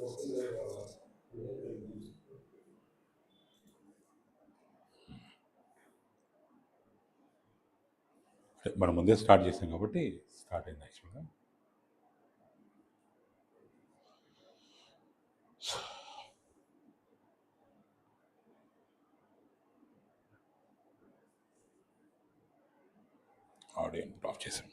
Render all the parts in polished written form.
మనం ముందే స్టార్ట్ చేసాం కాబట్టి స్టార్ట్ అయింది యాక్చువల్గా. ఆడియో ఇన్పుట్ ఆఫ్ చేసాం.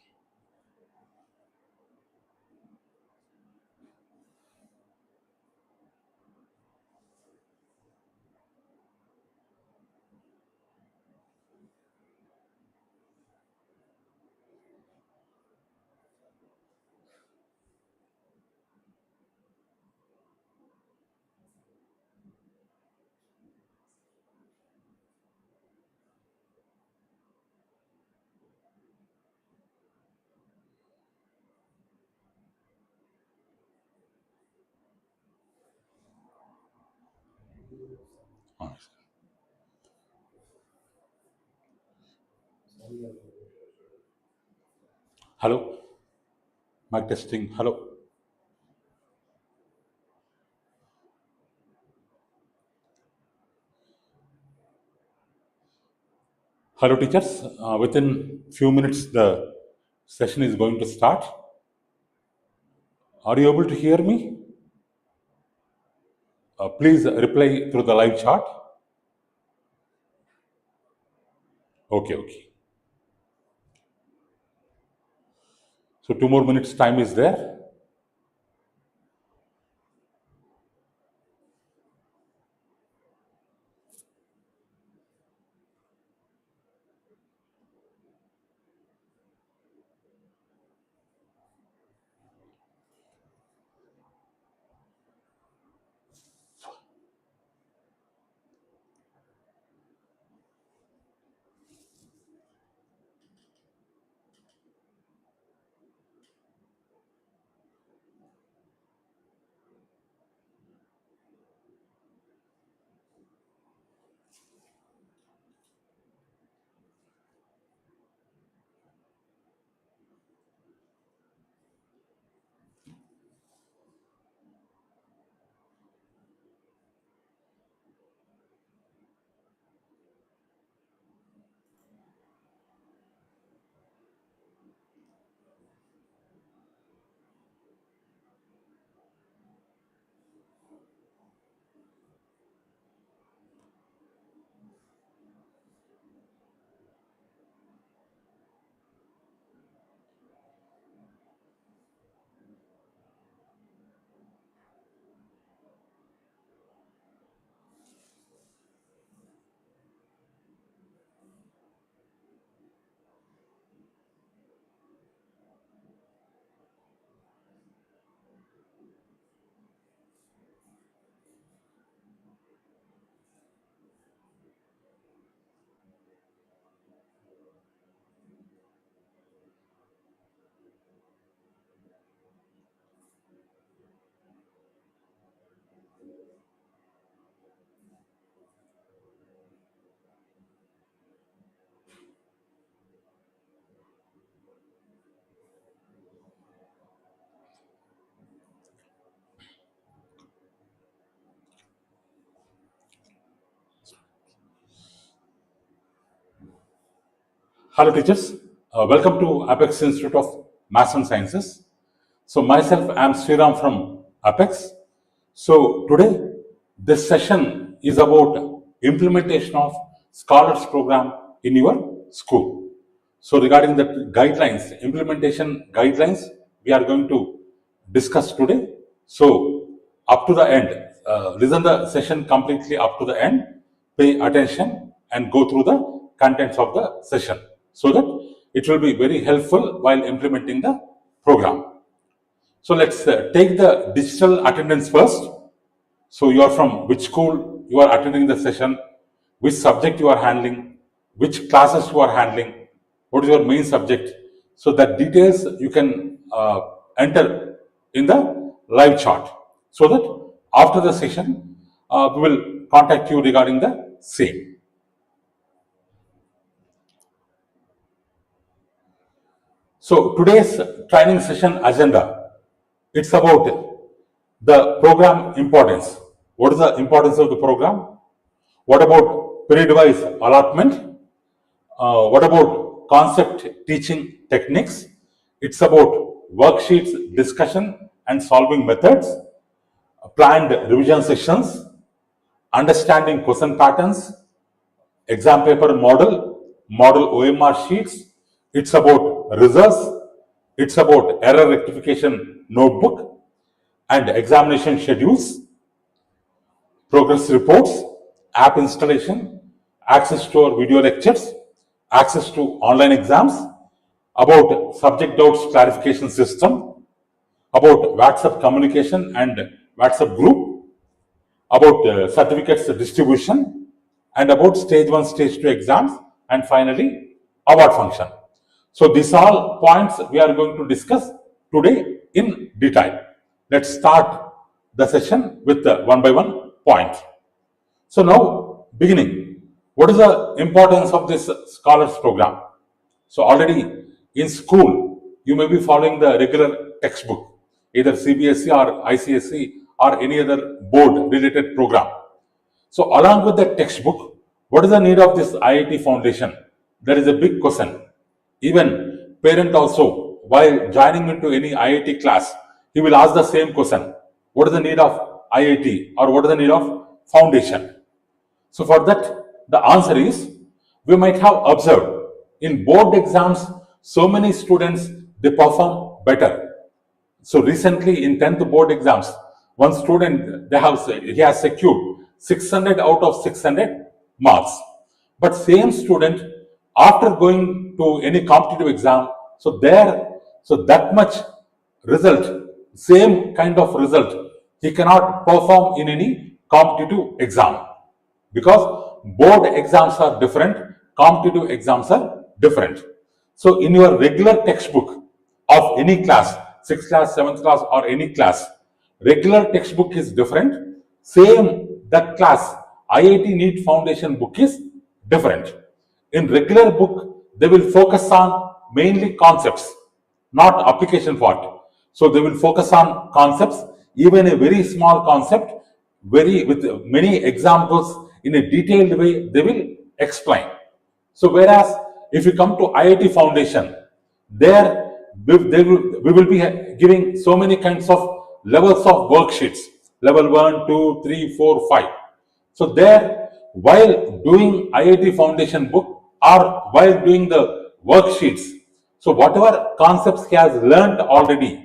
Hello, mic testing. Hello, hello teachers. Within few minutes the session is going to start. Are you able to hear me? Please reply through the live chat. Okay. So 2 more minutes time is there. Hello teachers, welcome to Apex Institute of Maths and Sciences. So myself, I am Sriram from Apex. So today this session is about implementation of scholars program in your school. So regarding the guidelines, implementation guidelines, we are going to discuss today. So up to the end, listen the session completely up to the end, pay attention and go through the contents of the session so that it will be very helpful while implementing the program. So let's take the digital attendance first. So you are from which school you are attending the session, which subject you are handling, which classes you are handling, what is your main subject. So that details you can enter in the live chat so that after the session we will contact you regarding the same. So today's training session agenda, it's about The program importance. What is the importance of the program? What about period-wise allotment? What about concept teaching techniques? It's about worksheets, discussion and solving methods, planned revision sessions, understanding question patterns, exam paper model OMR sheets. It's about results. It's about error rectification notebook and examination schedules, progress reports, app installation, access to our video lectures, access to online exams, about subject doubts clarification system, about WhatsApp communication and WhatsApp group, about certificates distribution, and about stage 1, stage 2 exams, and finally award function. So these all points we are going to discuss today in detail. Let's start the session with the one by one point. So now beginning, what is the importance of this scholars program? So already in school, you may be following the regular textbook, either CBSE or ICSE or any other board related program. So along with the textbook, what is the need of this IIT foundation? There is a big question. Even parent also, while joining into any IIT class, he will ask the same question. What is the need of IIT or what is the need of foundation? So for that, the answer is, we might have observed in board exams, so many students, they perform better. So recently in 10th board exams, one student, he has secured 600 out of 600 marks. But same student, after going to any competitive exam, so that much result, same kind of result, he cannot perform in any competitive exam, because board exams are different, competitive exams are different. So in your regular textbook of any class, 6th class, 7th class or any class, regular textbook is different. Same that class, IIT NEET Foundation book is different. In regular book, they will focus on mainly concepts, not application part. So they will focus on concepts, even a very small concept, with many examples in a detailed way, they will explain. So whereas if you come to IIT Foundation, there we will be giving so many kinds of levels of worksheets, level 1, 2, 3, 4, 5. So there, while doing IIT Foundation book or while doing the worksheets, so whatever concepts he has learned already,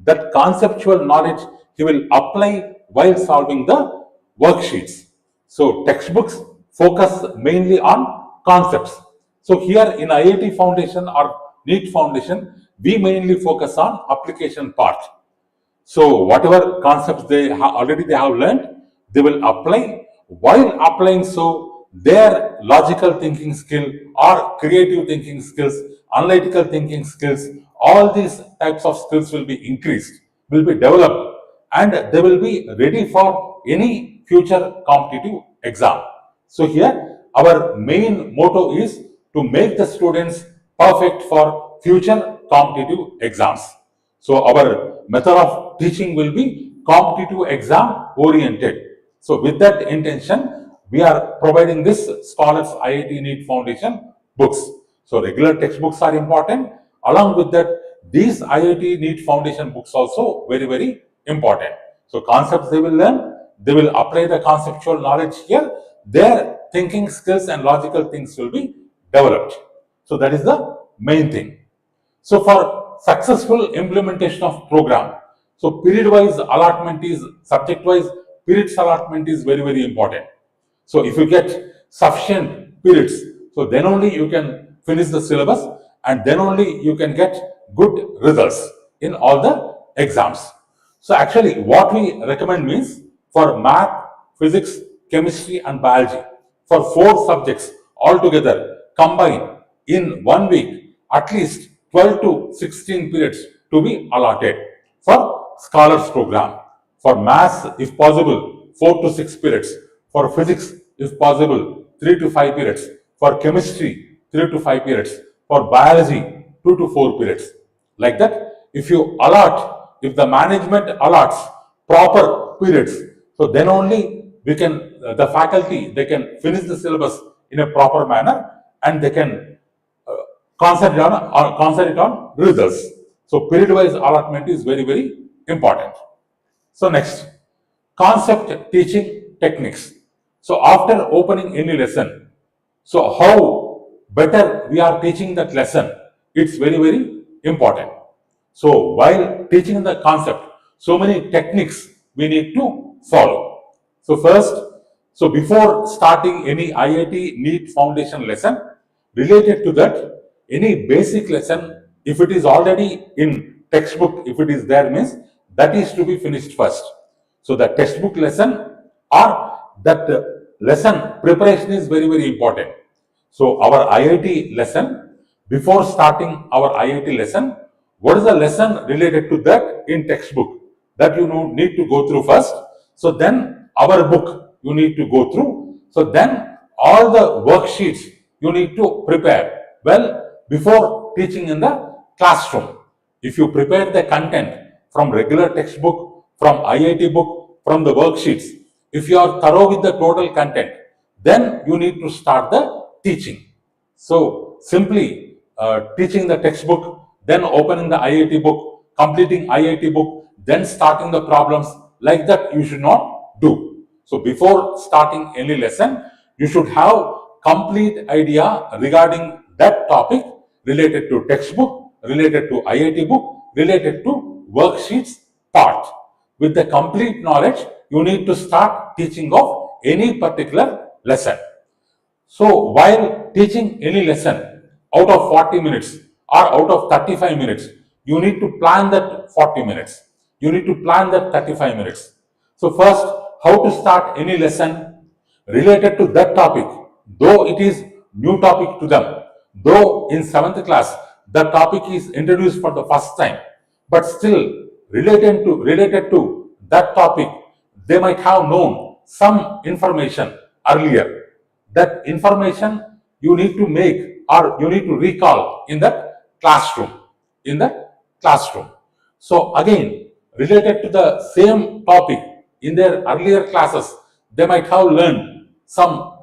that conceptual knowledge he will apply while solving the worksheets. So textbooks focus mainly on concepts. So here in IIT Foundation or NEET Foundation, we mainly focus on application part. So whatever concepts they have learned, they will apply. While applying, so their logical thinking skill or creative thinking skills, analytical thinking skills, all these types of skills will be increased, will be developed, and they will be ready for any future competitive exam. So here our main motto is to make the students perfect for future competitive exams. So our method of teaching will be competitive exam oriented. So with that intention, we are providing this Scholars IIT NEET Foundation books. So regular textbooks are important. Along with that, these IIT NEET Foundation books also very, very important. So concepts they will learn, they will apply the conceptual knowledge here. Their thinking skills and logical things will be developed. So that is the main thing. So for successful implementation of program, so period-wise allotment is, subject-wise periods allotment is very, very important. So if you get sufficient periods, so then only you can finish the syllabus and then only you can get good results in all the exams. So actually what we recommend means, for math, physics, chemistry and biology, for 4 subjects altogether combined in 1 week, at least 12 to 16 periods to be allotted for scholars program. For maths, if possible, 4 to 6 periods. For physics, if possible, 3 to 5 periods. For chemistry, 3 to 5 periods. For biology, 2 to 4 periods. Like that, if you allot, if the management allots proper periods. So then only we can, the faculty, they can finish the syllabus in a proper manner, and they can concentrate on results. So period-wise allotment is very, very important. So next, concept teaching techniques. So after opening any lesson, so how better we are teaching that lesson, it's very, very important. So while teaching the concept, so many techniques we need to follow. So first, so before starting any IIT NEET foundation lesson, related to that, any basic lesson, if it is already in textbook, if it is there, means that is to be finished first. So the textbook lesson or that lesson preparation is very, very important. So our IIT lesson, before starting our IIT lesson, what is the lesson related to that in textbook? That you need to go through first. So then our book you need to go through. So then all the worksheets you need to prepare well before teaching in the classroom. If you prepare the content from regular textbook, from IIT book, from the worksheets, if you are thorough with the total content, then you need to start the teaching. So simply teaching the textbook, then opening the IIT book, completing IIT book, then starting the problems, like that you should not do. So before starting any lesson, you should have complete idea regarding that topic related to textbook, related to IIT book, related to worksheets part. With the complete knowledge, you need to start teaching of any particular lesson. So while teaching any lesson, out of 40 minutes or out of 35 minutes, you need to plan that 40 minutes. You need to plan that 35 minutes. So first, how to start any lesson related to that topic, though it is new topic to them, though in 7th class the topic is introduced for the first time, but still related to that topic, they might have known some information earlier. That information you need to make or you need to recall in that classroom. So again, related to the same topic, in their earlier classes, they might have learned some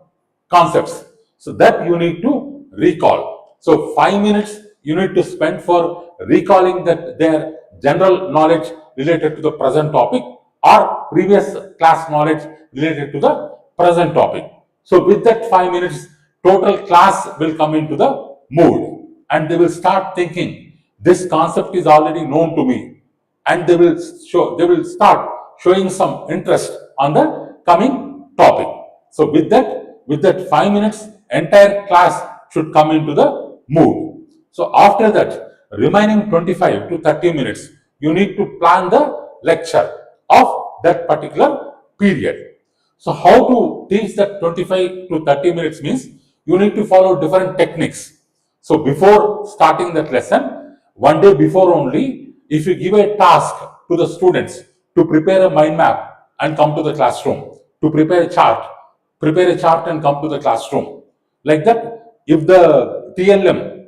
concepts. So that you need to recall. So 5 minutes you need to spend for recalling that their general knowledge related to the present topic or previous class knowledge related to the present topic. So with that 5 minutes, total class will come into the mood, and they will start thinking this concept is already known to me, and they will start showing some interest on the coming topic. So with that 5 minutes, entire class should come into the mood. So after that, remaining 25 to 30 minutes, you need to plan the lecture of that particular period. So how to teach that 25 to 30 minutes means you need to follow different techniques. So before starting that lesson, one day before only, if you give a task to the students to prepare a mind map and come to the classroom, to prepare a chart and come to the classroom. Like that, if the TLM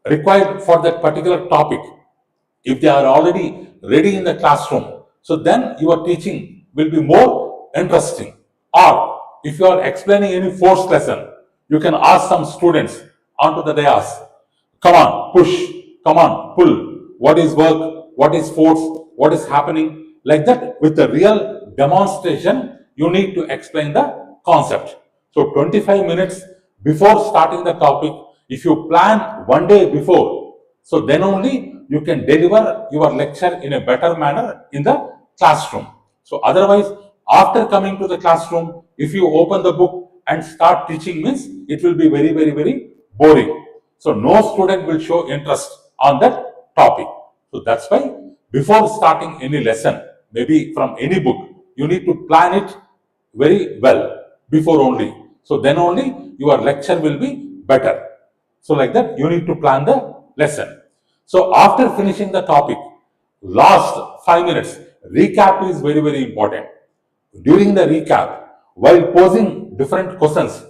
required for that particular topic, if they are already ready in the classroom, so then your teaching will be more interesting. Or if you are explaining any force lesson, you can ask some students onto the dais, come on, push, come on, pull, what is work, what is force, what is happening. Like that, with the real demonstration, you need to explain the concept. So 25 minutes before starting the topic, if you plan one day before, so then only you can deliver your lecture in a better manner in the classroom. So otherwise, after coming to the classroom, if you open the book and start teaching, means it will be very, very, very boring. So no student will show interest on that topic. So that's why before starting any lesson, maybe from any book, you need to plan it very well before only. So then only your lecture will be better. So like that, you need to plan the lesson. So after finishing the topic, last 5 minutes, recap is very, very important. During the recap, while posing different questions,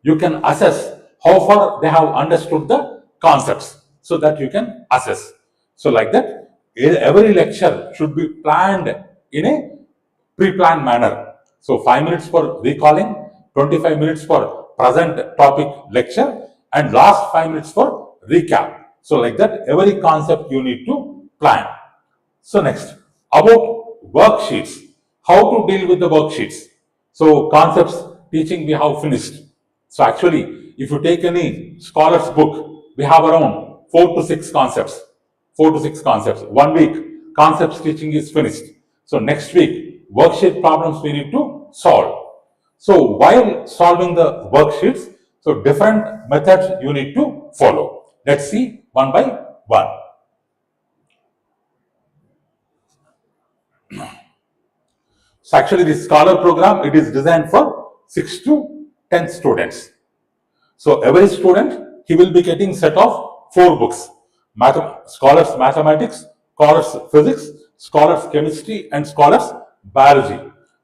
you can assess how far they have understood the concepts, so that you can assess. So like that, every lecture should be planned in a pre-planned manner. So 5 minutes for recalling, 25 minutes for present topic lecture, and last 5 minutes for recap. So like that, every concept you need to plan. So next, about worksheets, how to deal with the worksheets. So concepts teaching we have finished. So actually, if you take any scholar's book, we have around 4 to 6 concepts. 4 to 6 concepts. 1 week, concepts teaching is finished. So next week, worksheet problems we need to solve. So while solving the worksheets, so different methods you need to follow. Let's see one by one. So actually this scholar program, it is designed for 6 to 10 students. So every student, he will be getting set of 4 books. Scholars Mathematics, Scholars Physics, Scholars Chemistry and Scholars Biology.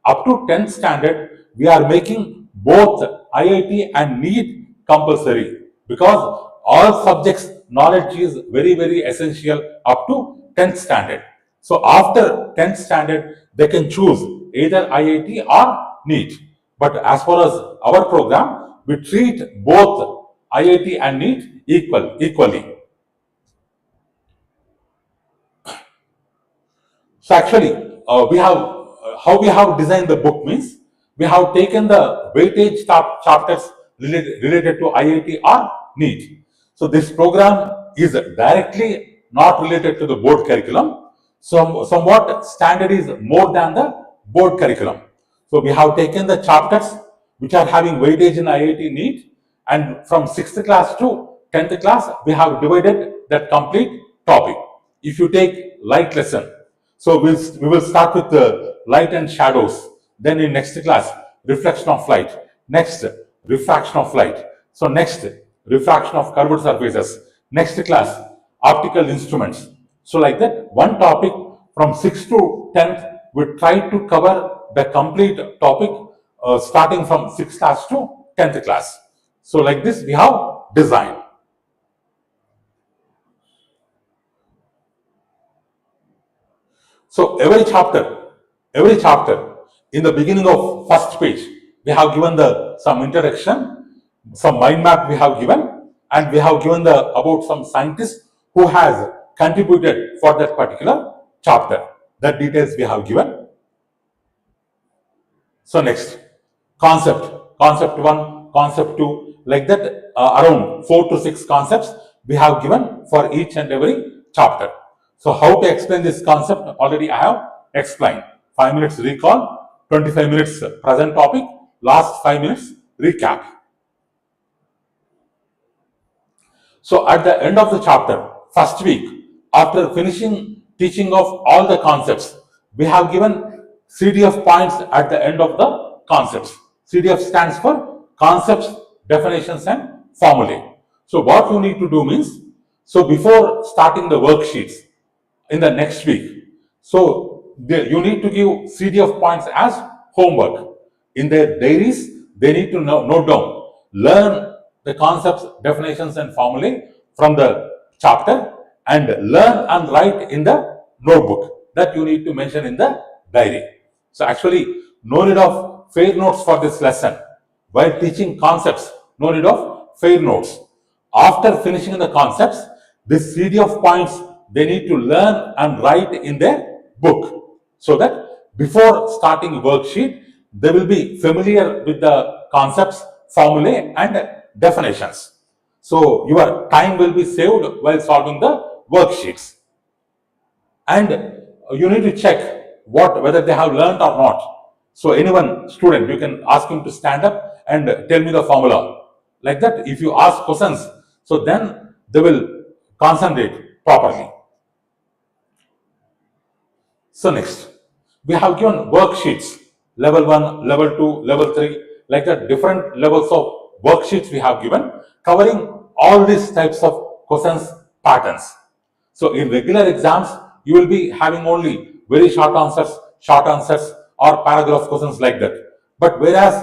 Up to 10th standard, we are making both IIT and NEET compulsory because all subjects knowledge is very, very essential up to 10th standard. So after 10th standard, they can choose either IIT or NEET. But as far as our program, we treat both IIT and NEET equally. So actually, we have how we have designed the book means we have taken the weightage chapters related to IIT or NEET. So this program is directly not related to the board curriculum. Somewhat standard is more than the board curriculum. So we have taken the chapters which are having weightage in IIT NEET, and from 6th class to 10th class, we have divided that complete topic. If you take light lesson, so we will start with the light and shadows. Then in next class, reflection of light. Next, refraction of light. So next, refraction of curved surfaces. Next class, optical instruments. So like that, one topic from 6th to 10th, we try to cover the complete topic starting from 6th class to 10th class. So like this, we have designed. So every chapter, in the beginning of first page, we have given some introduction, some mind map we have given, and we have given about some scientists who has contributed for that particular chapter. That details we have given. So next, concept 1, concept 2, like that, around 4 to 6 concepts we have given for each and every chapter. So how to explain this concept already I have explained. 5 minutes recall, 25 minutes present topic, last 5 minutes recap. So at the end of the chapter, first week, after finishing teaching of all the concepts, we have given CDF points at the end of the concepts. CDF stands for concepts, definitions and formulae. So what you need to do means, so before starting the worksheets in the next week, so you need to give CDF points as homework. In their diaries, they need to note down, learn the concepts, definitions and formulae from the chapter and learn and write in the notebook. That you need to mention in the diary. So actually, no need of fair notes for this lesson. While teaching concepts, no need of fair notes. After finishing the concepts, this CDF points they need to learn and write in their book, so that before starting worksheet, they will be familiar with the concepts, formulae and definitions. So your time will be saved while solving the worksheets. And you need to check whether they have learned or not. So anyone student, you can ask him to stand up and tell me the formula. Like that, if you ask questions, so then they will concentrate properly. So next, we have given worksheets, level 1, level 2, level 3, like that different levels of worksheets we have given, covering all these types of questions patterns. So in regular exams, you will be having only very short answers or paragraph questions like that. But whereas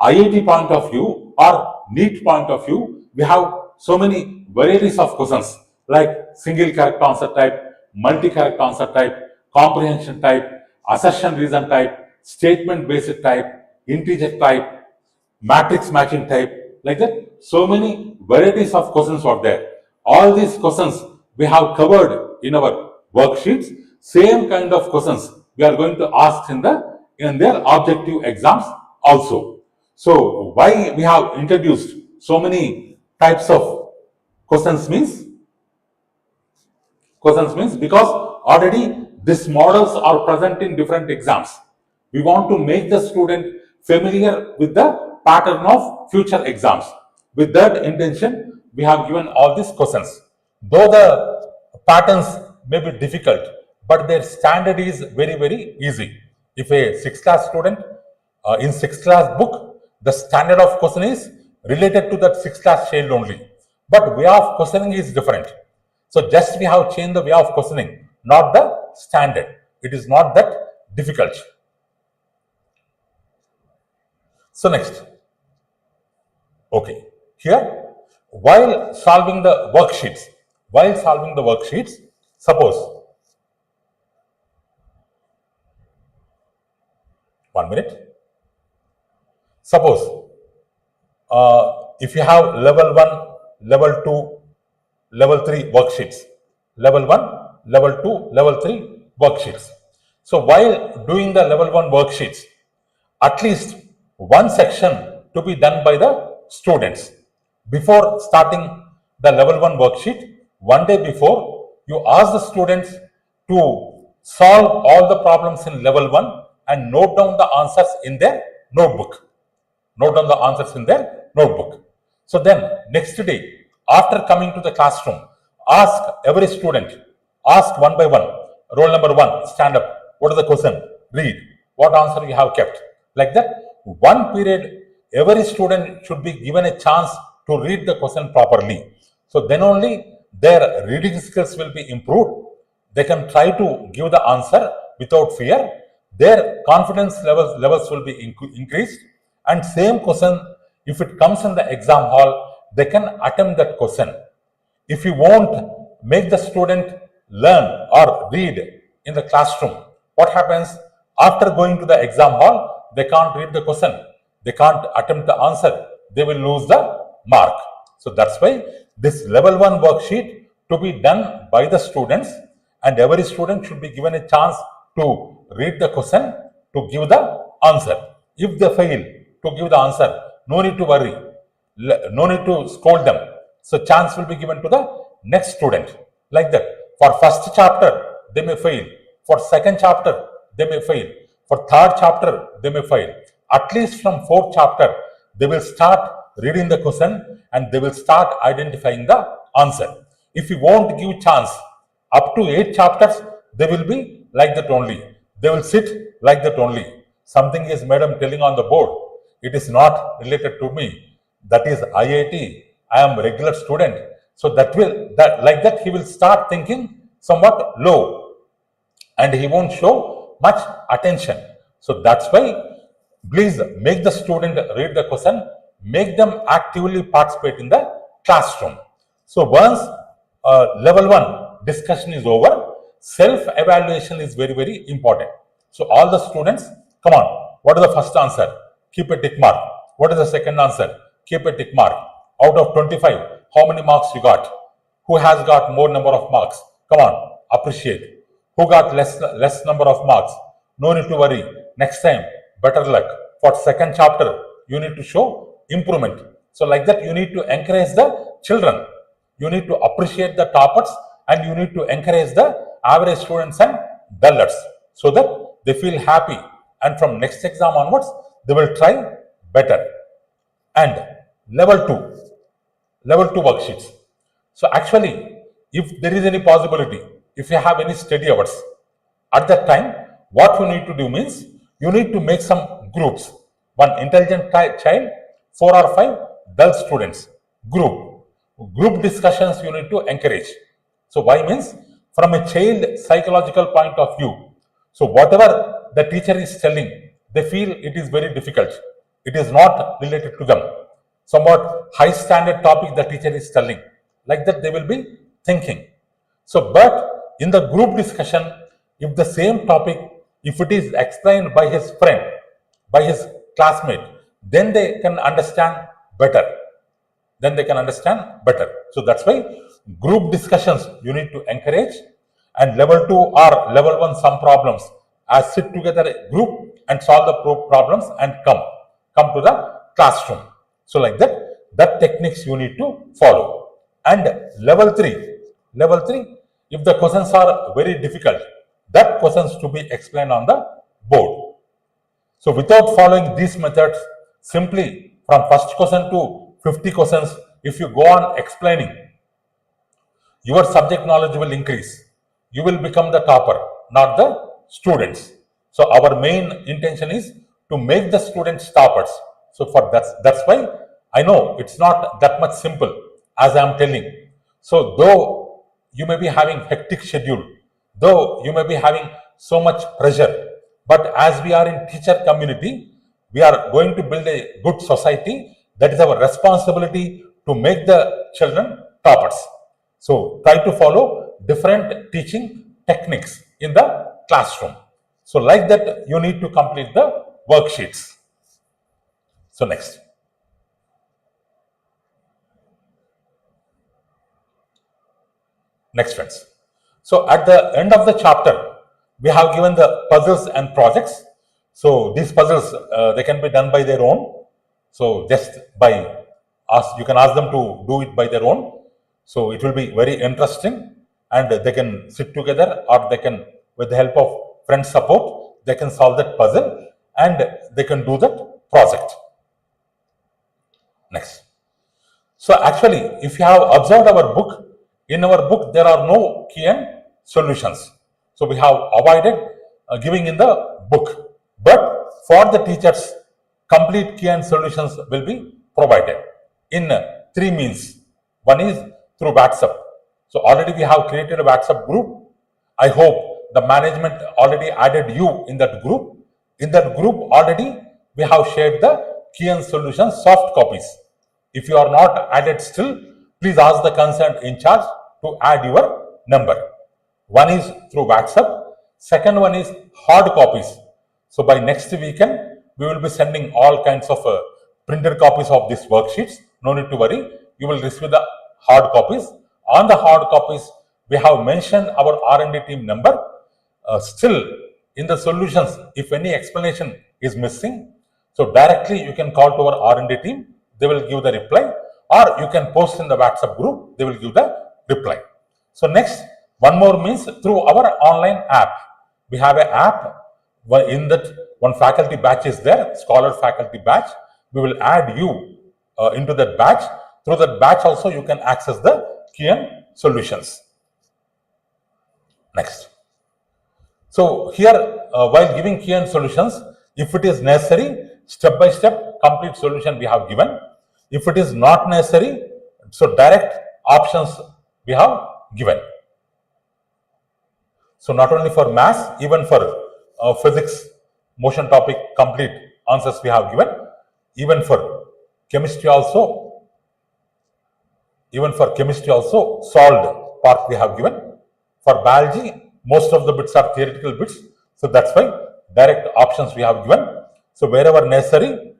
IIT point of view or NEET point of view, we have so many varieties of questions like single character answer type, multi character answer type, comprehension type, assertion reason type, statement based type, integer type, matrix matching type, like that. So many varieties of questions are there. All these questions we have covered in our worksheets. Same kind of questions we are going to ask in their objective exams also. So why we have introduced so many types of questions means because already these models are present in different exams. We want to make the student familiar with the pattern of future exams. With that intention, we have given all these questions. Though the patterns may be difficult, but their standard is very, very easy. If a 6th class student in 6th class book, the standard of question is related to that 6th class child only. But way of questioning is different. So just we have changed the way of questioning, not the standard. It is not that difficult. So next, okay, here while solving the worksheets, suppose 1 minute. Suppose if you have level 1, level 2, level 3 worksheets, level 1, level 2, level 3 worksheets. So while doing the level 1 worksheets, at least one section to be done by the students. Before starting the level 1 worksheet, one day before, you ask the students to solve all the problems in level 1 and note down the answers in their notebook. So then next day, after coming to the classroom, ask every student, ask one by one, roll number 1, stand up, what is the question, read, what answer you have kept. Like that, one period, every student should be given a chance to read the question properly. So then only their reading skills will be improved. They can try to give the answer without fear. Their confidence levels will be increased. And same question, if it comes in the exam hall, they can attempt that question. If you won't make the student learn or read in the classroom, what happens? After going to the exam hall, they can't read the question. They can't attempt the answer. They will lose the mark. So that's why this level 1 worksheet to be done by the students, and every student should be given a chance to read the question, to give the answer. If they fail to give the answer, no need to worry. No need to scold them. So chance will be given to the next student. Like that. For first chapter, they may fail. For second chapter, they may fail. For third chapter, they may fail. At least from fourth chapter, they will start reading the question and they will start identifying the answer. If you won't give chance, up to 8 chapters, they will be like that only. They will sit like that only. Something is madam telling on the board. It is not related to me. That is IIT. I am a regular student. So like that he will start thinking somewhat low and he won't show much attention. So that's why please make the student read the question, make them actively participate in the classroom. So once level 1 discussion is over, self-evaluation is very, very important. So all the students, come on, what is the first answer? Keep a tick mark. What is the second answer? Keep a tick mark. Out of 25, how many marks you got? Who has got more number of marks? Come on, appreciate. Who got less number of marks? No need to worry. Next time, better luck. For second chapter, you need to show improvement. So like that, you need to encourage the children. You need to appreciate the toppers and you need to encourage the average students and dullers so that they feel happy. And from next exam onwards, they will try better. And level 2 worksheets. So actually, if there is any possibility, if you have any study hours, at that time, what you need to do means, you need to make some groups. One intelligent child, 4 or 5 dull students. Group discussions you need to encourage. So why means, from a child psychological point of view, so whatever the teacher is telling, they feel it is very difficult. It is not related to them. Somewhat high standard topic the teacher is telling. Like that they will be thinking. So but in the group discussion, if the same topic If it is explained by his friend, by his classmate, then they can understand better. So that's why group discussions you need to encourage, and level 2 or level 1 some problems as sit together a group and solve the problems and come to the classroom. So like that techniques you need to follow. And level 3, if the questions are very difficult, that questions to be explained on the board. So without following these methods, simply from first question to 50 questions, if you go on explaining, your subject knowledge will increase. You will become the topper, not the students. So our main intention is to make the students toppers. So for that's why I know it's not that much simple as I am telling. So though you may be having hectic schedule, though you may be having so much pressure, but as we are in teacher community, we are going to build a good society. That is our responsibility to make the children toppers. So try to follow different teaching techniques in the classroom. So like that, you need to complete the worksheets. So next. Next, friends. So at the end of the chapter, we have given the puzzles and projects. So these puzzles, they can be done by their own. So just you can ask them to do it by their own. So it will be very interesting, and they can sit together, or they can, with the help of friend support, they can solve that puzzle and they can do that project. Next. So actually, if you have observed our book, in our book there are no key and solutions. So we have avoided giving in the book. But for the teachers, complete key and solutions will be provided in 3 means. One is through WhatsApp. So already we have created a WhatsApp group. I hope the management already added you in that group. In that group already we have shared the key and solutions soft copies. If you are not added still, please ask the concerned in charge to add your number. One is through WhatsApp. Second one is hard copies. So by next weekend, we will be sending all kinds of printed copies of these worksheets. No need to worry. You will receive the hard copies. On the hard copies, we have mentioned our R&D team number. Still, in the solutions, if any explanation is missing, so directly you can call to our R&D team. They will give the reply, or you can post in the WhatsApp group. They will give the reply. So next, one more means through our online app. We have an app. In that, one faculty batch is there, scholar faculty batch. We will add you into that batch. Through that batch also you can access the key and solutions. Next. So here, while giving key and solutions, if it is necessary, step by step complete solution we have given. If it is not necessary, so direct options we have given. So not only for maths, even for physics, motion topic, complete answers we have given. Even for chemistry also, solved part we have given. For biology, most of the bits are theoretical bits. So that's why direct options we have given. So wherever necessary,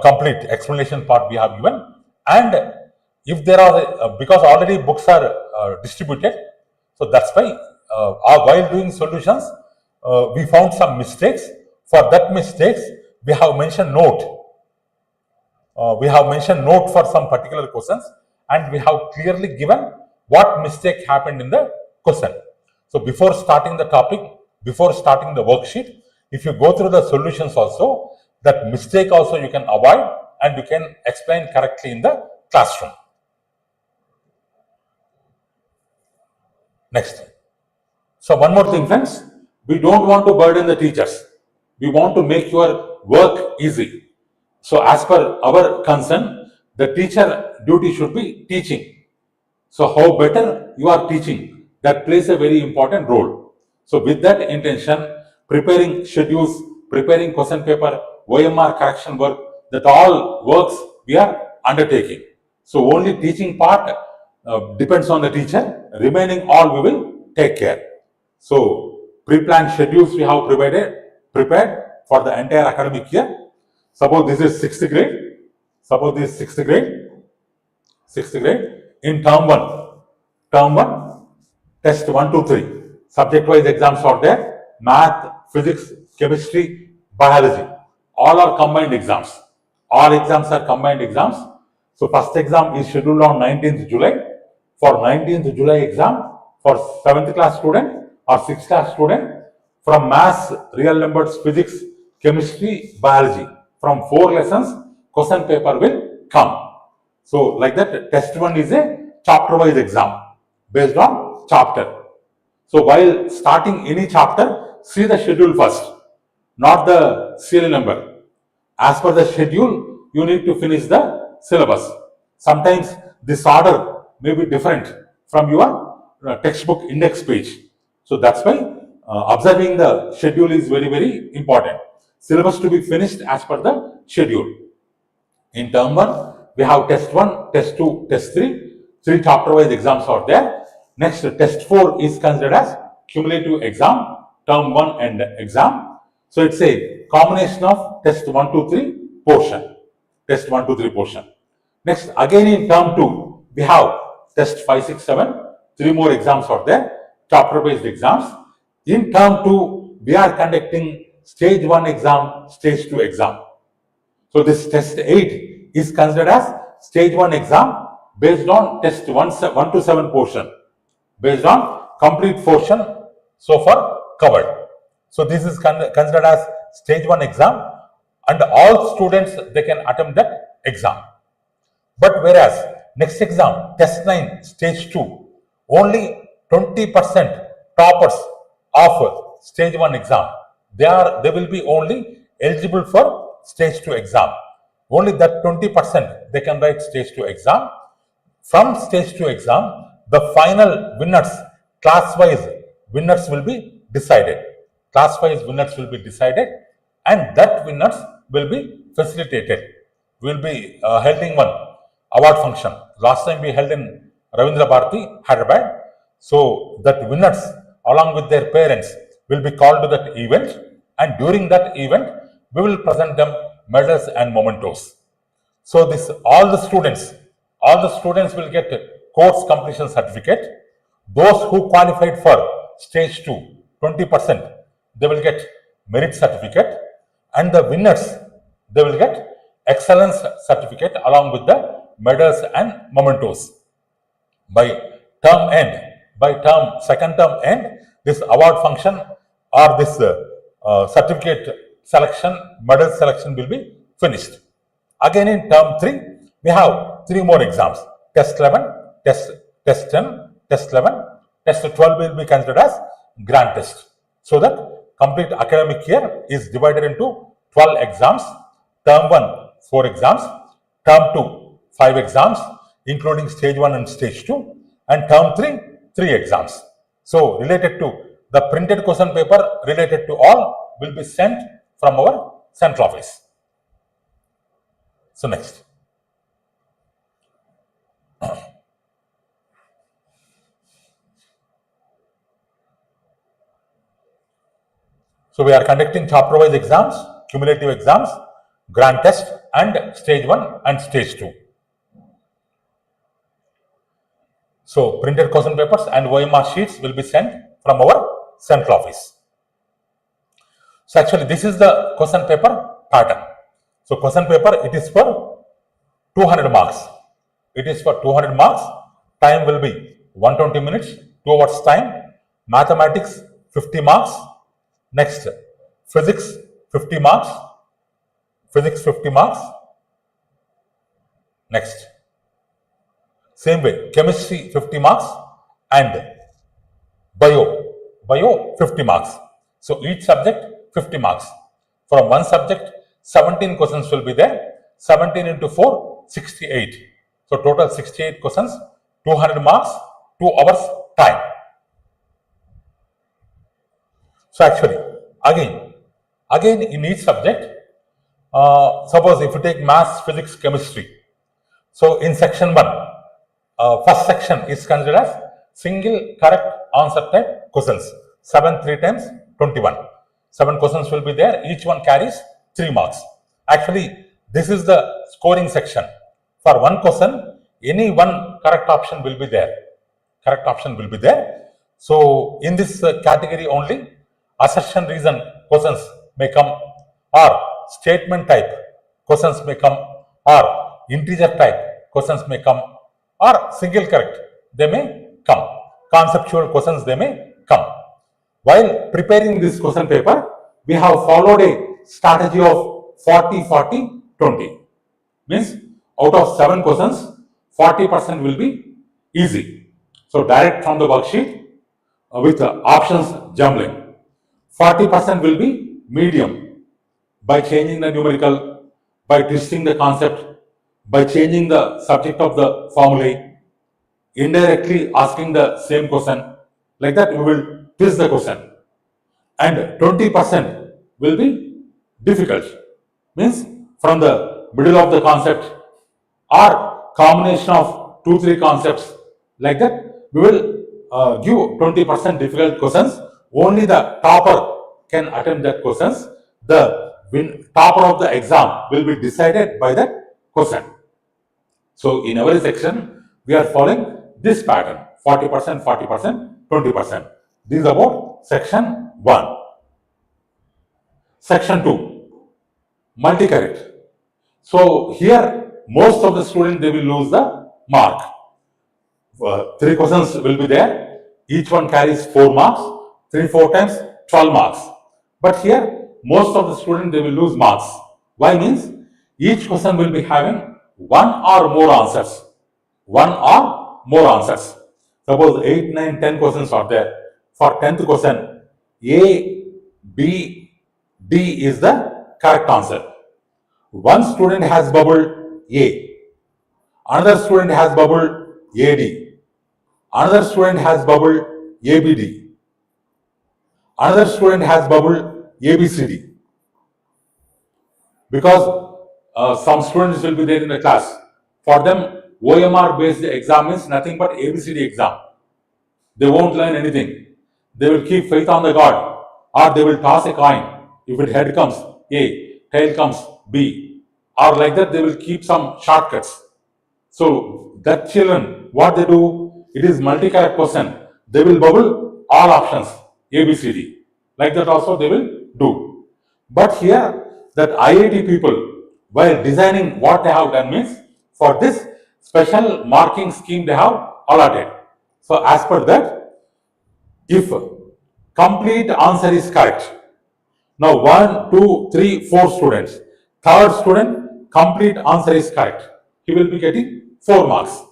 complete explanation part we have given. And if there are, because already books are distributed, so that's why while doing solutions, we found some mistakes. For that mistakes, we have mentioned note. For some particular questions, and we have clearly given what mistake happened in the question. So before starting the topic, before starting the worksheet, if you go through the solutions also, that mistake also you can avoid, and you can explain correctly in the classroom. Next. So one more thing, friends, we don't want to burden the teachers. We want to make your work easy. So as per our concern, the teacher duty should be teaching. So how better you are teaching, that plays a very important role. So with that intention, preparing schedules, preparing question paper, OMR correction work, that all works we are undertaking. So only teaching part depends on the teacher. Remaining all we will take care. So pre-planned schedules we have prepared for the entire academic year. Suppose this is 6th grade. Suppose this is 6th grade. 6th grade. In term 1, test 1, 2, 3. Subject-wise exams are there. Math, physics, chemistry, biology. All are combined exams. All exams are combined exams. So first exam is scheduled on 19th July. For 19th July exam, for 7th class student or 6th class student, from maths, real numbers, physics, chemistry, biology, from 4 lessons, question paper will come. So like that, test 1 is a chapter-wise exam based on chapter. So while starting any chapter, see the schedule first, not the serial number. As per the schedule, you need to finish the syllabus. Sometimes this order may be different from your textbook index page. So that's why observing the schedule is very, very important. Syllabus to be finished as per the schedule. In term 1, we have test 1, test 2, test 3. 3 chapter-wise exams are there. Next, test 4 is considered as cumulative exam, term 1 and exam. So it's a combination of test 1, 2, 3 portion. Test 1, 2, 3 portion. Next, again in term 2, we have test 5, 6, 7. 3 more exams are there, chapter-based exams. In term 2, we are conducting stage 1 exam, stage 2 exam. So this test 8 is considered as stage 1 exam based on test 1 to 7 portion, based on complete portion so far covered. So this is considered as stage 1 exam, and all students, they can attempt that exam. But whereas next exam, test 9, stage 2, only 20% toppers of stage 1 exam, they will be only eligible for stage 2 exam. Only that 20% they can write stage 2 exam. From stage 2 exam, the final winners, class-wise winners will be decided. Class-wise winners will be decided, and that winners will be facilitated. We will be holding one award function. Last time we held in Ravindra Bharati, Hyderabad. So that winners, along with their parents, will be called to that event, and during that event, we will present them medals and mementos. So this all the students will get course completion certificate. Those who qualified for stage 2, 20%, they will get merit certificate, and the winners, they will get excellence certificate along with the medals and mementos. By term end, second term end, this award function or this certificate selection, medal selection will be finished. Again in term 3, we have 3 more exams. Test 11, test 10, test 11, test 12 will be considered as grand test. So that complete academic year is divided into 12 exams. Term 1, 4 exams. Term 2, 5 exams, including stage 1 and stage 2. And term 3, 3 exams. So related to the printed question paper related to all will be sent from our central office. So next. So we are conducting chapter-wise exams, cumulative exams, grand test, and stage 1 and stage 2. So printed question papers and OMR sheets will be sent from our central office. So actually this is the question paper pattern. So question paper, it is for 200 marks. It is for 200 marks. Time will be 120 minutes, 2 hours time. Mathematics 50 marks. Next, physics 50 marks. Physics 50 marks. Next, same way, chemistry 50 marks and bio 50 marks. So each subject 50 marks. From one subject, 17 questions will be there. 17 into 4, 68. So total 68 questions, 200 marks, 2 hours time. So actually, again in each subject, suppose if you take maths, physics, chemistry. So in section 1, first section is considered as single correct answer type questions. 7 3 times, 21. 7 questions will be there. Each one carries 3 marks. Actually, this is the scoring section. For one question, any one correct option will be there. Correct option will be there. So, in this category only, assertion reason questions may come, or statement type questions may come, or integer type questions may come, or single correct they may come. Conceptual questions they may come. While preparing this question paper, we have followed a strategy of 40-40-20. Means out of 7 questions, 40% will be easy. So direct from the worksheet with options jumbling. 40% will be medium by changing the numerical, by twisting the concept, by changing the subject of the formulae, indirectly asking the same question. Like that, we will twist the question. And 20% will be difficult. Means from the middle of the concept or combination of 2-3 concepts. Like that, we will give 20% difficult questions. Only the topper can attempt that questions. The topper of the exam will be decided by that question. So in every section, we are following this pattern: 40%, 40%, 20%. This is about section 1. Section 2, multi-correct. So here, most of the students, they will lose the mark. 3 questions will be there. Each one carries 4 marks. 3-4 times 12 marks. But here, most of the students, they will lose marks. Why? Means each question will be having 1 or more answers. 1 or more answers. Suppose 8, 9, 10 questions are there. For 10th question, A, B, D is the correct answer. One student has bubbled A. Another student has bubbled AD. Another student has bubbled ABD. Another student has bubbled ABCD. Because some students will be there in the class. For them, OMR based exam is nothing but ABCD exam. They won't learn anything. They will keep faith on the God, or they will toss a coin. If it head comes A, tail comes B, or like that, they will keep some shortcuts. So that children, what they do, it is multi-correct question. They will bubble all options ABCD. Like that also they will do. But here, that IIT people, while designing what they have done means, for this special marking scheme they have allotted. So as per that, if complete answer is correct, now 1, 2, 3, 4 students, third student, complete answer is correct, he will be getting 4 marks.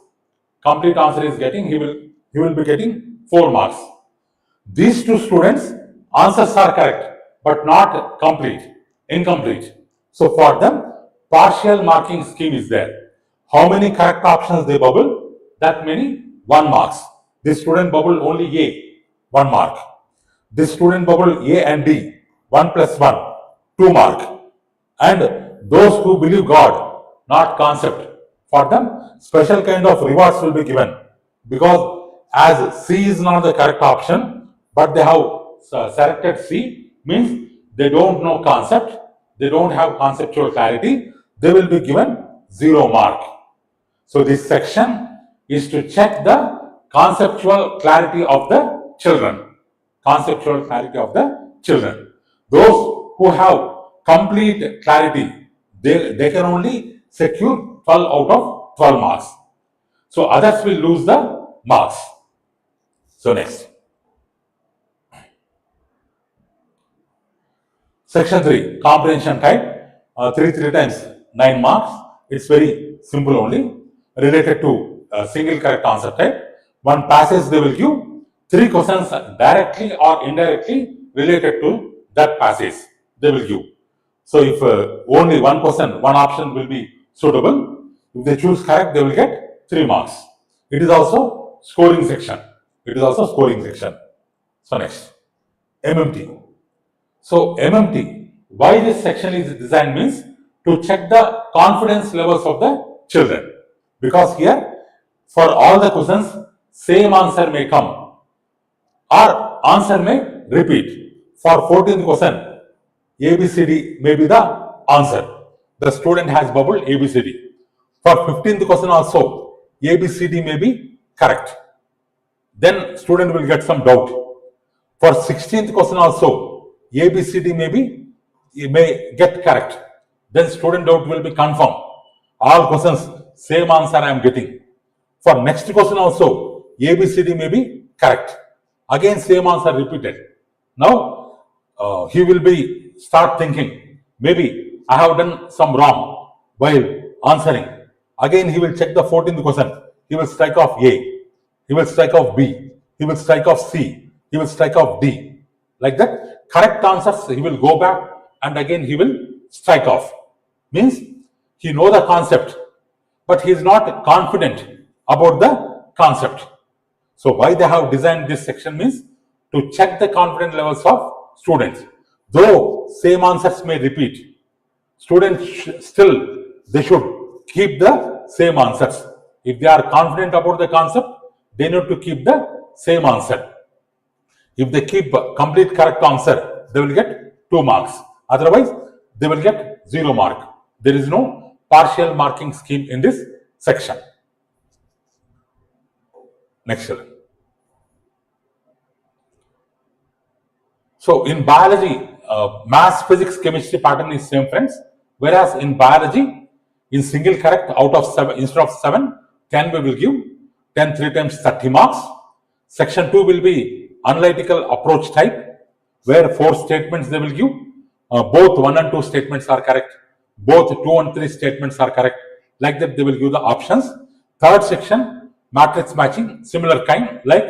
Complete answer is getting, he will be getting 4 marks. These 2 students, answers are correct, but not complete, incomplete. So for them, partial marking scheme is there. How many correct options they bubble? That many 1 marks. This student bubbled only A, 1 mark. This student bubbled A and D, 1 plus 1, 2 mark. And those who believe God, not concept, for them special kind of rewards will be given. Because as C is not the correct option, but they have selected C, means they don't know concept, they don't have conceptual clarity, they will be given 0 mark. So this section is to check the conceptual clarity of the children. Conceptual clarity of the children. Those who have complete clarity, they can only secure 12 out of 12 marks. So others will lose the marks. So next. Section 3, comprehension type, 3 times 9 marks. It's very simple only, related to single correct answer type. One passage they will give, 3 questions directly or indirectly related to that passage they will give. So if only 1 question, 1 option will be suitable, if they choose correct, they will get 3 marks. It is also scoring section. So next, MMT. So MMT, why this section is designed means to check the confidence levels of the children. Because here, for all the questions, same answer may come or answer may repeat. For 14th question, ABCD may be the answer. The student has bubbled ABCD. For 15th question also, ABCD may be correct. Then student will get some doubt. For 16th question also, ABCD may get correct. Then student doubt will be confirmed. All questions, same answer I am getting. For next question also, ABCD may be correct. Again, same answer repeated. Now, he will be start thinking, maybe I have done some wrong while answering. Again, he will check the 14th question. He will strike off A. He will strike off B. He will strike off C. He will strike off D. Like that, correct answers, he will go back and again he will strike off. Means he knows the concept, but he is not confident about the concept. So why they have designed this section means to check the confidence levels of students. Though same answers may repeat, students still they should keep the same answers. If they are confident about the concept, they need to keep the same answer. If they keep complete correct answer, they will get 2 marks. Otherwise, they will get 0 mark. There is no partial marking scheme in this section. Next slide. So in biology, maths, physics, chemistry pattern is same, friends. Whereas in biology, in single correct out of 7, instead of 7, 10 we will give 10 3 times 30 marks. Section 2 will be analytical approach type, where 4 statements they will give. Both 1 and 2 statements are correct. Both 2 and 3 statements are correct. Like that, they will give the options. Third section, matrix matching, similar kind like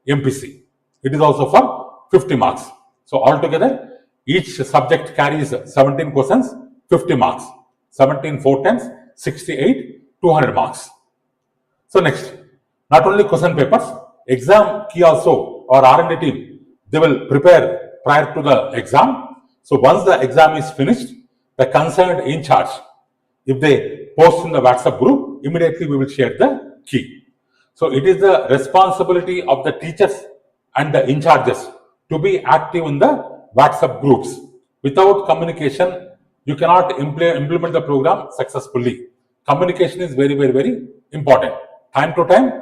MPC. It is also for 50 marks. So altogether, each subject carries 17 questions, 50 marks. 17 4 times, 68, 200 marks. So next, not only question papers, exam key also, or R&D team, they will prepare prior to the exam. So once the exam is finished, the concerned in charge, if they post in the WhatsApp group, immediately we will share the key. So it is the responsibility of the teachers and the in charges to be active in the WhatsApp groups. Without communication, you cannot implement the program successfully. Communication is very, very, very important. Time to time,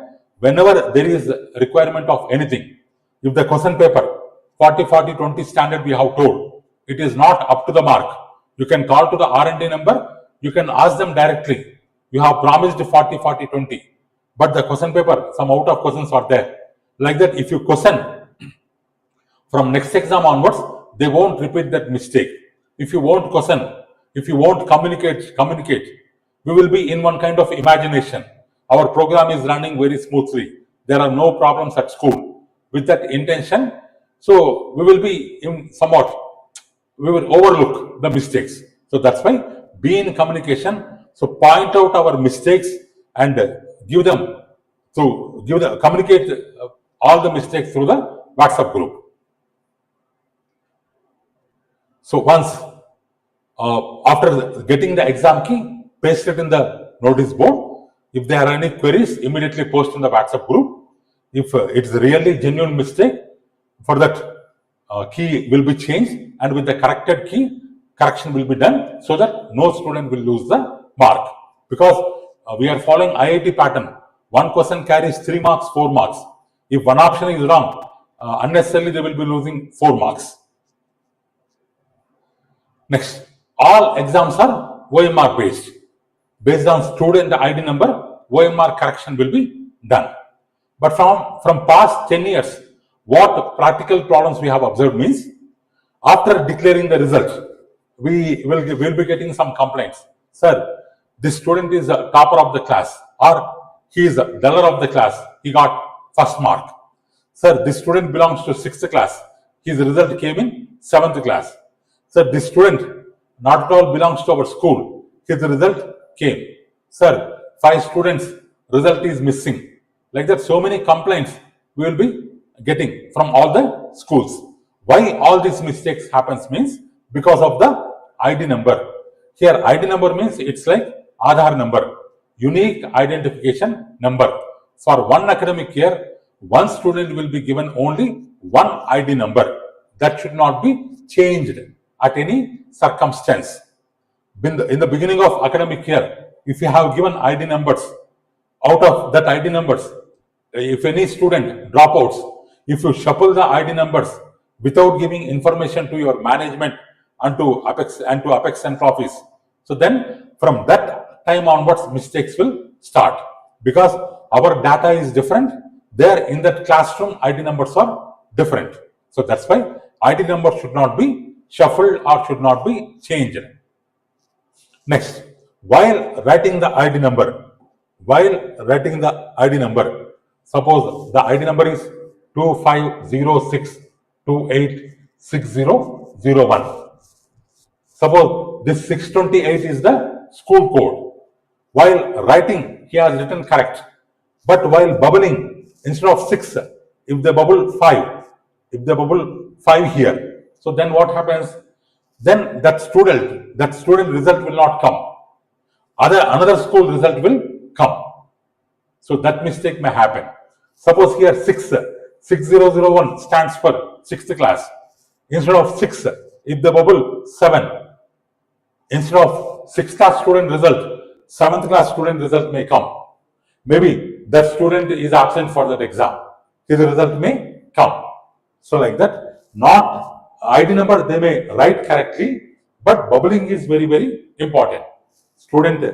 whenever there is requirement of anything, if the question paper 40, 40, 20 standard we have told, it is not up to the mark, you can call to the R&D number, you can ask them directly, you have promised 40, 40, 20, but the question paper, some out of questions are there. Like that, if you question from next exam onwards, they won't repeat that mistake. If you won't question, if you won't communicate, we will be in one kind of imagination. Our program is running very smoothly. There are no problems at school. With that intention, so we will be in somewhat, we will overlook the mistakes. So that's why be in communication. So point out our mistakes and communicate all the mistakes through the WhatsApp group. So once after getting the exam key, paste it in the notice board. If there are any queries, immediately post in the WhatsApp group. If it's really genuine mistake, for that key will be changed, and with the corrected key, correction will be done so that no student will lose the mark. Because we are following IIT pattern. One question carries 3 marks, 4 marks. If one option is wrong, unnecessarily they will be losing 4 marks. Next, all exams are OMR based. Based on student ID number, OMR correction will be done. But from past 10 years, what practical problems we have observed means, after declaring the result, we will be getting some complaints. Sir, this student is a topper of the class, or he is a duller of the class, he got first mark. Sir, this student belongs to 6th class, his result came in 7th class. Sir, this student not at all belongs to our school, his result came. Sir, 5 students, result is missing. Like that, so many complaints we will be getting from all the schools. Why all these mistakes happens means because of the ID number. Here ID number means it's like Aadhaar number, unique identification number. For one academic year, one student will be given only one ID number. that should not be changed at any circumstance. In the beginning of academic year, if you have given ID numbers, out of that ID numbers, if any student dropouts, if you shuffle the ID numbers without giving information to your management and to Apex Central Office, so then from that time onwards mistakes will start, because our data is different. There in that classroom ID numbers are different. So that's why ID number should not be shuffled or should not be changed. Next, while writing the ID number, suppose the ID number is 2506286001. Suppose this 628 is the school code. While writing, he has written correct. But while bubbling, instead of 6, if they bubble 5, here, so then what happens? Then that student result will not come. Another school result will come. So that mistake may happen. Suppose here 6001 stands for 6th class. Instead of 6, if the bubble 7, instead of 6th class student result, 7th class student result may come. Maybe that student is absent for that exam. His result may come. So like that, not ID number they may write correctly, but bubbling is very, very important. Student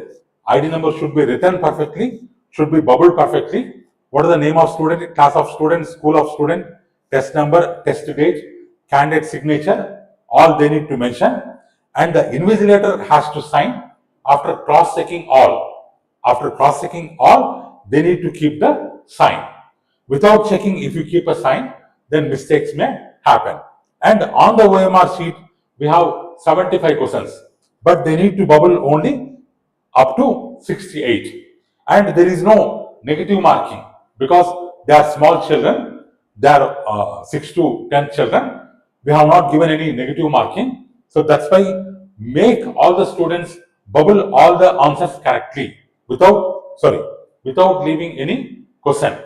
ID number should be written perfectly, should be bubbled perfectly. What is the name of student, class of student, school of student, test number, test date, candidate signature, all they need to mention. And the invigilator has to sign after cross-checking all. After cross-checking all, they need to keep the sign. Without checking, if you keep a sign, then mistakes may happen. And on the OMR sheet, we have 75 questions, but they need to bubble only up to 68. And there is no negative marking because they are small children, they are 6 to 10 children. We have not given any negative marking. So that's why make all the students bubble all the answers correctly without leaving any question.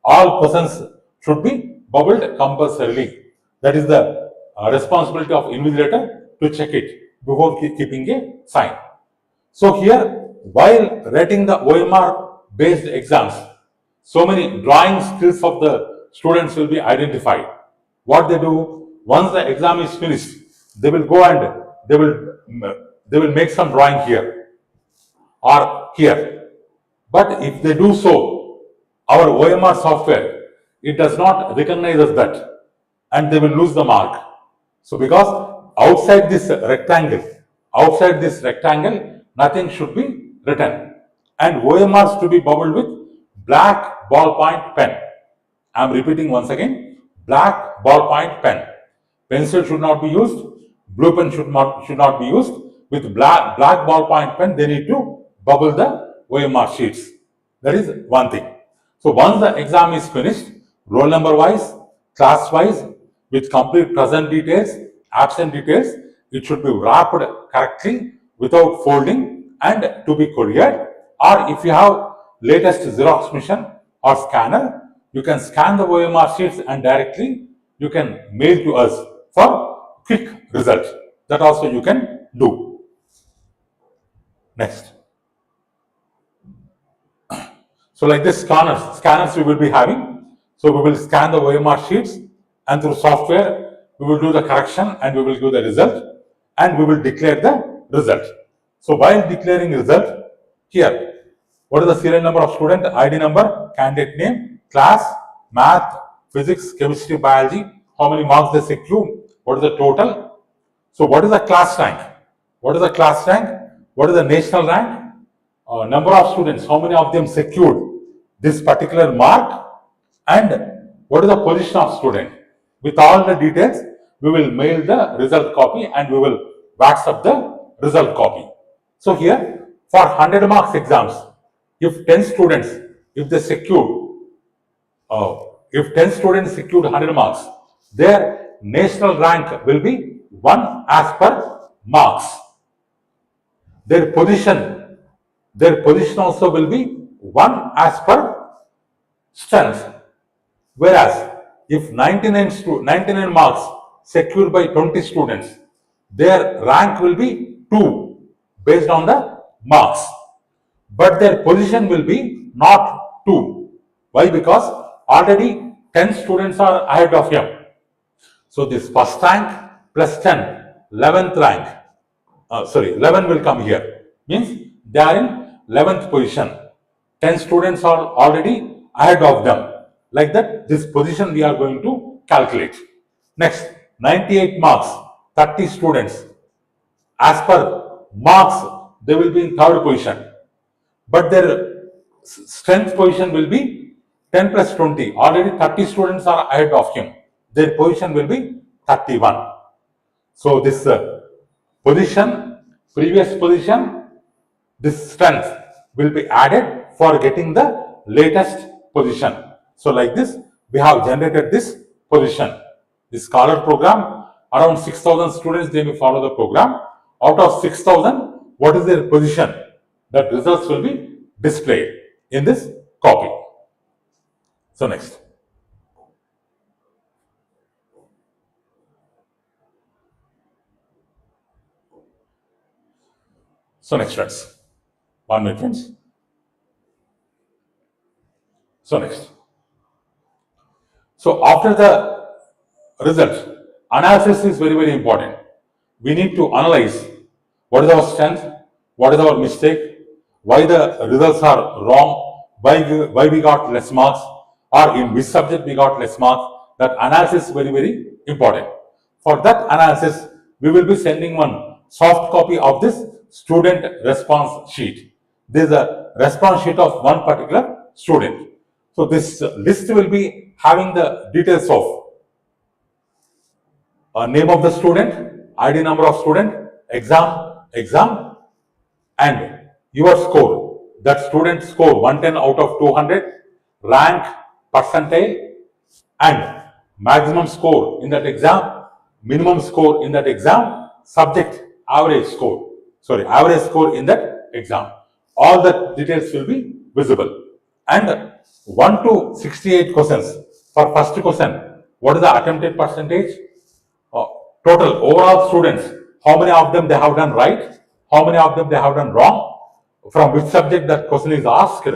All questions should be bubbled compulsorily. That is the responsibility of invigilator to check it before keeping a sign. So here, while writing the OMR based exams, so many drawing skills of the students will be identified. What they do, once the exam is finished, they will go and they will make some drawing here or here. But if they do so, our OMR software, it does not recognize as that, and they will lose the mark. So because outside this rectangle, nothing should be written. And OMRs to be bubbled with black ballpoint pen. I am repeating once again, black ballpoint pen. Pencil should not be used, blue pen should not be used. With black ballpoint pen, they need to bubble the OMR sheets. That is one thing. So once the exam is finished, roll number wise, class wise, with complete present details, absent details, it should be wrapped correctly without folding and to be couriered. Or if you have latest Xerox machine or scanner, you can scan the OMR sheets and directly you can mail to us for quick result. That also you can do. Next. So like this, scanners we will be having. So we will scan the OMR sheets and through software we will do the correction and we will give the result and we will declare the result. So while declaring result, here, what is the serial number of student, ID number, candidate name, class, math, physics, chemistry, biology, how many marks they secured, what is the total. So what is the class rank? What is the national rank? Number of students, how many of them secured this particular mark, and what is the position of student. With all the details, we will mail the result copy and we will WhatsApp the result copy. So here, for 100 marks exams, if 10 students, if 10 students secured 100 marks, their national rank will be 1 as per marks. Their position also will be 1 as per strength. Whereas if 99 marks secured by 20 students, their rank will be 2 based on the marks, but their position will be not 2. Why? Because already 10 students are ahead of him. So this first rank plus 10, 11th rank, 11 will come here. Means they are in 11th position. 10 students are already ahead of them. Like that, this position we are going to calculate. Next, 98 marks, 30 students. As per marks, they will be in third position. But their strength position will be 10 plus 20. Already 30 students are ahead of him. Their position will be 31. So this position, previous position, this strength will be added for getting the latest position. So like this, we have generated this position. This scholar program, around 6,000 students, they will follow the program. Out of 6,000, what is their position? That results will be displayed in this copy. So next. So next, friends. 1 minute, friends. So next. So after the result, analysis is very, very important. We need to analyze what is our strength, what is our mistake, why the results are wrong, why we got less marks, or in which subject we got less marks. That analysis is very, very important. For that analysis, we will be sending one soft copy of this student response sheet. This is a response sheet of one particular student. So this list will be having the details of name of the student, ID number of student, exam, and your score. That student score 110 out of 200, rank, percentile, and maximum score in that exam, minimum score in that exam, subject average score. Average score in that exam. All the details will be visible. And 1 to 68 questions. For first question, what is the attempted percentage? Total overall students, how many of them they have done right, how many of them they have done wrong, from which subject that question is asked,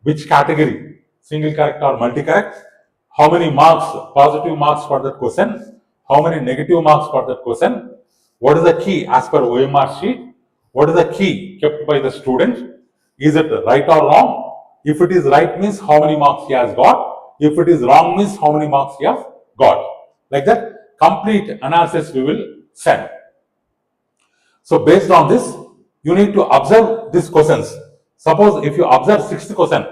which category, single character or multi-character, how many marks, positive marks for that question, how many negative marks for that question, what is the key as per OMR sheet, what is the key kept by the student, is it right or wrong? If it is right means how many marks he has got, if it is wrong means how many marks he has got. Like that, complete analysis we will send. So based on this, you need to observe these questions. Suppose if you observe 6th question,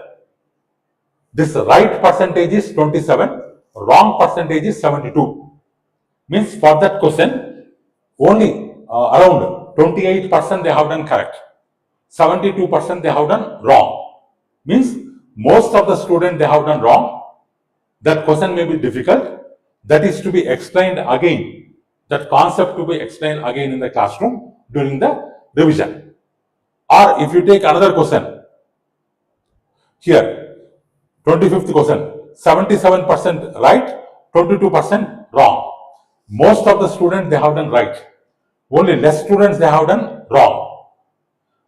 this right percentage is 27, wrong percentage is 72. Means for that question, only around 28% they have done correct, 72% they have done wrong. Means most of the students they have done wrong. That question may be difficult. That is to be explained again. That concept to be explained again in the classroom during the revision. Or if you take another question, here, 25th question, 77% right, 22% wrong. Most of the students they have done right. Only less students they have done wrong.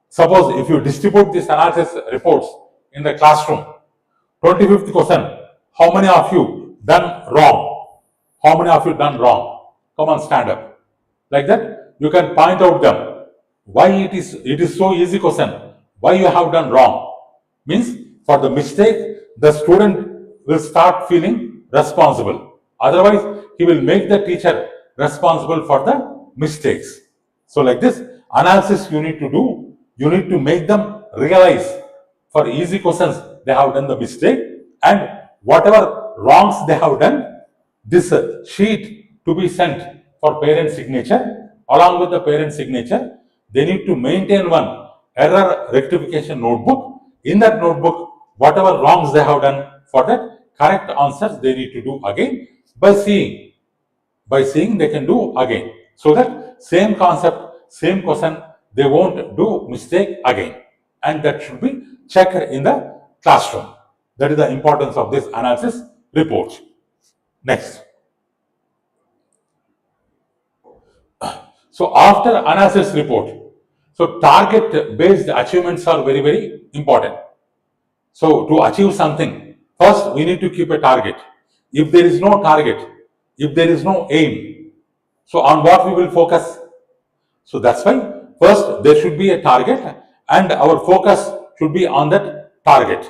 Suppose if you distribute this analysis reports in the classroom, 25th question, how many of you done wrong? How many of you done wrong? Come on, stand up. Like that, you can point out them. Why it is so easy question. Why you have done wrong? Means for the mistake, the student will start feeling responsible. Otherwise, he will make the teacher responsible for the mistakes. So like this, analysis you need to do. You need to make them realize for easy questions they have done the mistake, and whatever wrongs they have done, this sheet to be sent for parent signature. Along with the parent signature, they need to maintain one error rectification notebook. In that notebook, whatever wrongs they have done, for that correct answers they need to do again by seeing. By seeing they can do again. So that same concept, same question, they won't do mistake again. And that should be checked in the classroom. That is the importance of this analysis report. Next. So after analysis report, so target based achievements are very, very important. So to achieve something, first we need to keep a target. If there is no target, if there is no aim, so on what we will focus? So that's why first there should be a target and our focus should be on that target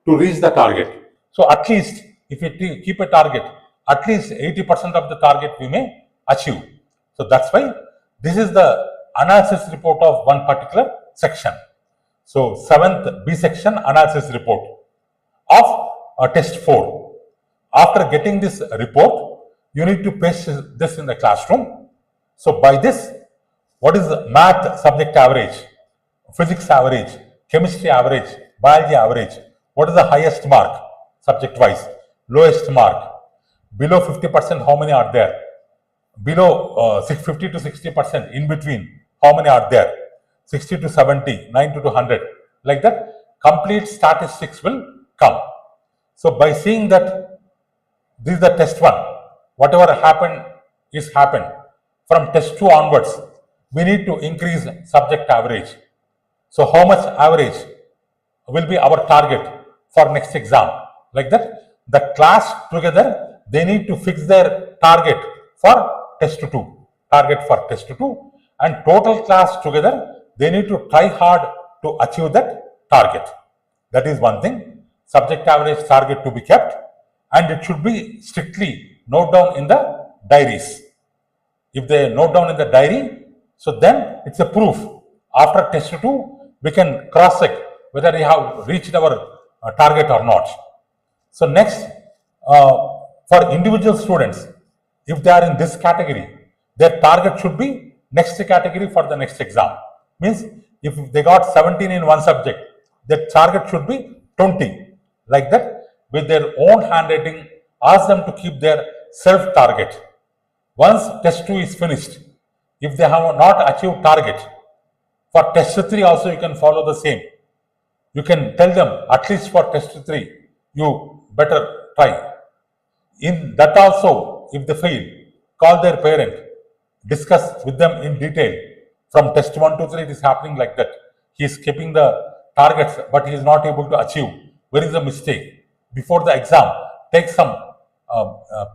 to reach the target. So at least if we keep a target, at least 80% of the target we may achieve. So that's why this is the analysis report of one particular section. So 7th B section analysis report of test 4. After getting this report, you need to paste this in the classroom. So by this, what is the math subject average, physics average, chemistry average, biology average? What is the highest mark subject wise? Lowest mark? Below 50%, how many are there? Below 50 to 60%, in between, how many are there? 60 to 70, 90 to 100. Like that, complete statistics will come. So by seeing that this is the test 1, whatever happened is happened. From test 2 onwards, we need to increase subject average. So how much average will be our target for next exam? Like that, the class together, they need to fix their target for test 2, and total class together, they need to try hard to achieve that target. That is one thing. Subject average target to be kept, and it should be strictly note down in the diaries. If they note down in the diary, so then it's a proof. After test 2, we can cross check whether we have reached our target or not. So next, for individual students, if they are in this category, their target should be next category for the next exam. Means if they got 17 in one subject, their target should be 20. Like that, with their own handwriting, ask them to keep their self target. Once test 2 is finished, if they have not achieved target, for test 3 also you can follow the same. You can tell them at least for test 3, you better try. In that also, if they fail, call their parent, discuss with them in detail. From test 1 to 3, it is happening like that. He is keeping the targets, but he is not able to achieve. Where is the mistake? Before the exam, take some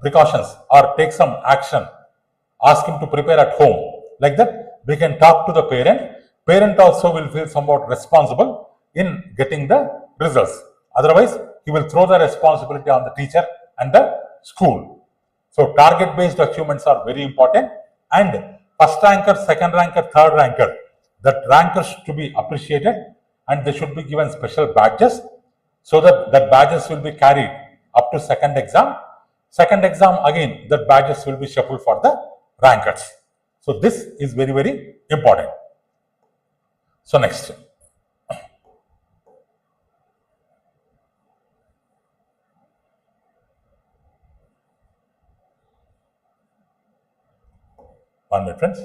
precautions or take some action. Ask him to prepare at home. Like that, we can talk to the parent. Parent also will feel somewhat responsible in getting the results. Otherwise, he will throw the responsibility on the teacher and the school. So target-based achievements are very important, and first ranker, second ranker, third ranker, that rankers to be appreciated, and they should be given special badges so that badges will be carried up to second exam. Second exam again, the badges will be shuffled for the rankers. So this is very, very important. So next. One minute, friends.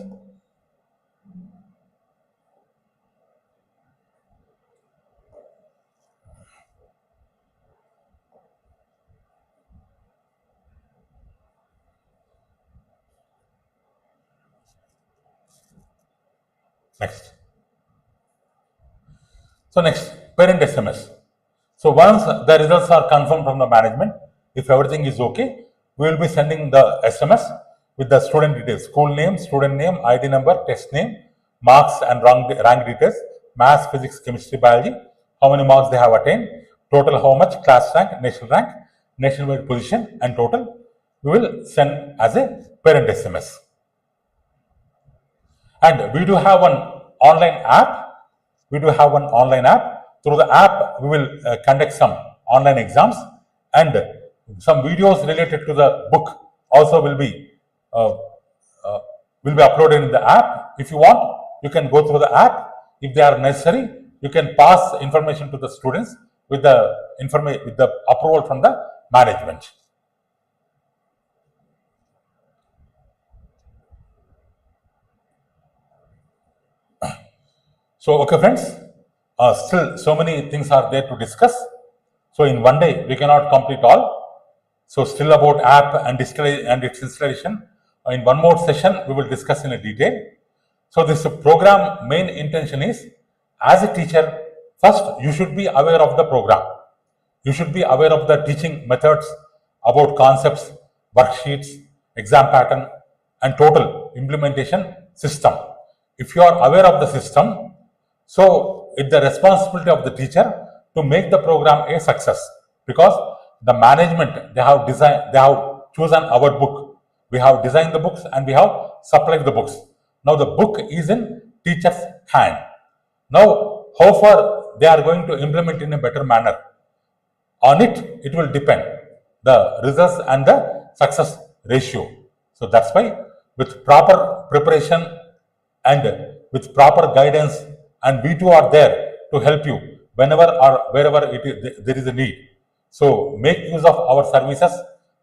Next. So next, parent SMS. So once the results are confirmed from the management, if everything is okay, we will be sending the SMS with the student details, school name, student name, ID number, test name, marks and rank details, maths, physics, chemistry, biology, how many marks they have attained, total how much, class rank, nationwide position, and total. We will send as a parent SMS. And we do have one online app. Through the app, we will conduct some online exams, and some videos related to the book also will be uploaded in the app. If you want, you can go through the app. If they are necessary, you can pass information to the students with the approval from the management. So, okay, friends, still so many things are there to discuss. So, in one day, we cannot complete all. So, still about app and its installation. In one more session, we will discuss in a detail. So this program main intention is, as a teacher, first you should be aware of the program. You should be aware of the teaching methods, about concepts, worksheets, exam pattern, and total implementation system. If you are aware of the system, so it's the responsibility of the teacher to make the program a success, because the management, they have chosen our book. We have designed the books and we have supplied the books. Now the book is in teacher's hand. Now, how far they are going to implement in a better manner, on it will depend the results and the success ratio. So that's why with proper preparation and with proper guidance, and we too are there to help you whenever or wherever there is a need. So make use of our services,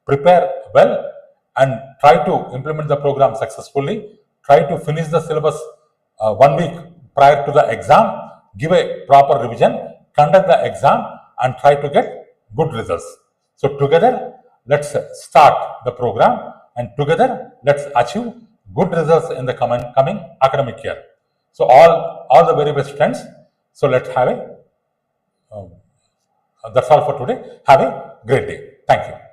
prepare well, and try to implement the program successfully. Try to finish the syllabus 1 week prior to the exam, give a proper revision, conduct the exam, and try to get good results. So together, let's start the program, and together, let's achieve good results in the coming academic year. So all the very best, friends. So let's have that's all for today. Have a great day. Thank you.